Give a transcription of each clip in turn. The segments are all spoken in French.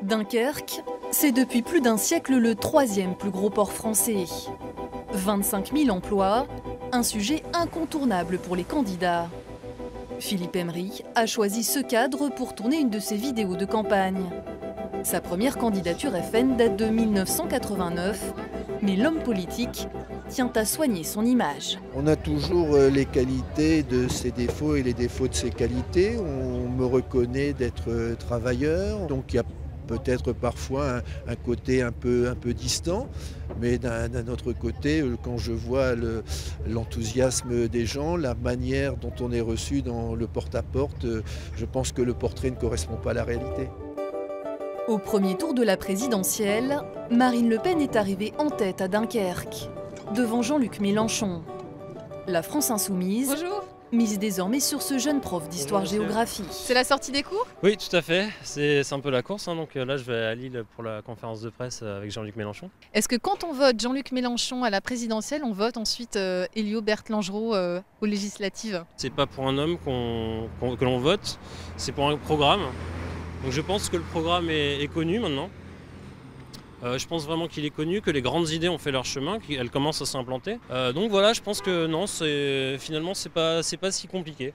Dunkerque, c'est depuis plus d'un siècle le troisième plus gros port français. 25 000 emplois, un sujet incontournable pour les candidats. Philippe Emery a choisi ce cadre pour tourner une de ses vidéos de campagne. Sa première candidature FN date de 1989, mais l'homme politique tient à soigner son image. On a toujours les qualités de ses défauts et les défauts de ses qualités. On me reconnaît d'être travailleur, donc il y a peut-être parfois un côté un peu distant, mais d'un autre côté, quand je vois l'enthousiasme des gens, la manière dont on est reçu dans le porte-à-porte, je pense que le portrait ne correspond pas à la réalité. Au premier tour de la présidentielle, Marine Le Pen est arrivée en tête à Dunkerque, devant Jean-Luc Mélenchon. La France insoumise mise désormais sur ce jeune prof d'histoire-géographie. C'est la sortie des cours? Oui, tout à fait. C'est un peu la course. Donc là, je vais à Lille pour la conférence de presse avec Jean-Luc Mélenchon. Est-ce que quand on vote Jean-Luc Mélenchon à la présidentielle, on vote ensuite Elio Berthe-Langereau aux législatives? C'est pas pour un homme que l'on vote, c'est pour un programme. Donc je pense que le programme est connu maintenant. Je pense vraiment qu'il est connu, que les grandes idées ont fait leur chemin, qu'elles commencent à s'implanter. Donc voilà, je pense que non, finalement c'est pas si compliqué.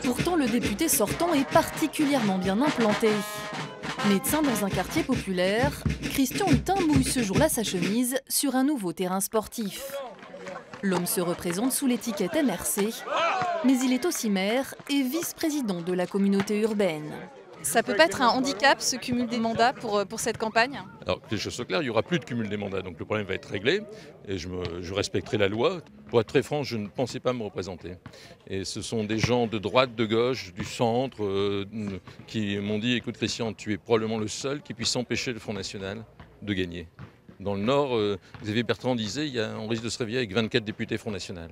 Pourtant, le député sortant est particulièrement bien implanté. Médecin dans un quartier populaire, Christian Hutin mouille ce jour-là sa chemise sur un nouveau terrain sportif. L'homme se représente sous l'étiquette MRC, mais il est aussi maire et vice-président de la communauté urbaine. Ça peut pas être un handicap, ce cumul des mandats pour cette campagne? Alors que les choses soient claires, il n'y aura plus de cumul des mandats, donc le problème va être réglé et je respecterai la loi. Pour être très franc, je ne pensais pas me représenter. Et ce sont des gens de droite, de gauche, du centre qui m'ont dit « Écoute Christian, tu es probablement le seul qui puisse empêcher le Front National de gagner ». Dans le Nord, Xavier Bertrand disait on risque de se réveiller avec 24 députés Front National.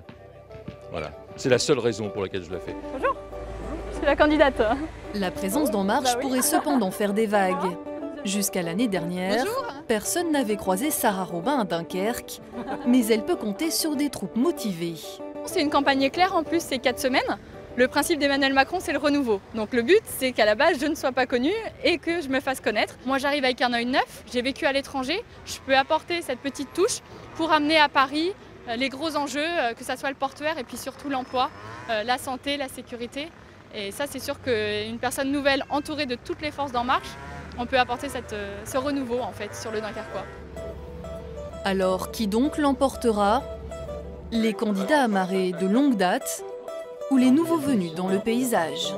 Voilà, c'est la seule raison pour laquelle je l'ai fait. Bonjour, je suis la candidate. La présence d'En Marche pourrait cependant faire des vagues. Jusqu'à l'année dernière, personne n'avait croisé Sarah Robin à Dunkerque, mais elle peut compter sur des troupes motivées. C'est une campagne éclair, en plus c'est 4 semaines. Le principe d'Emmanuel Macron, c'est le renouveau. Donc le but, c'est qu'à la base, je ne sois pas connue et que je me fasse connaître. Moi, j'arrive avec un œil neuf, j'ai vécu à l'étranger, je peux apporter cette petite touche pour amener à Paris les gros enjeux, que ce soit le portuaire et puis surtout l'emploi, la santé, la sécurité. Et ça, c'est sûr qu'une personne nouvelle entourée de toutes les forces d'En Marche, on peut apporter ce renouveau en fait sur le Dunkerquois. Alors, qui donc l'emportera? Les candidats amarrés de longue date ou les nouveaux venus dans le paysage?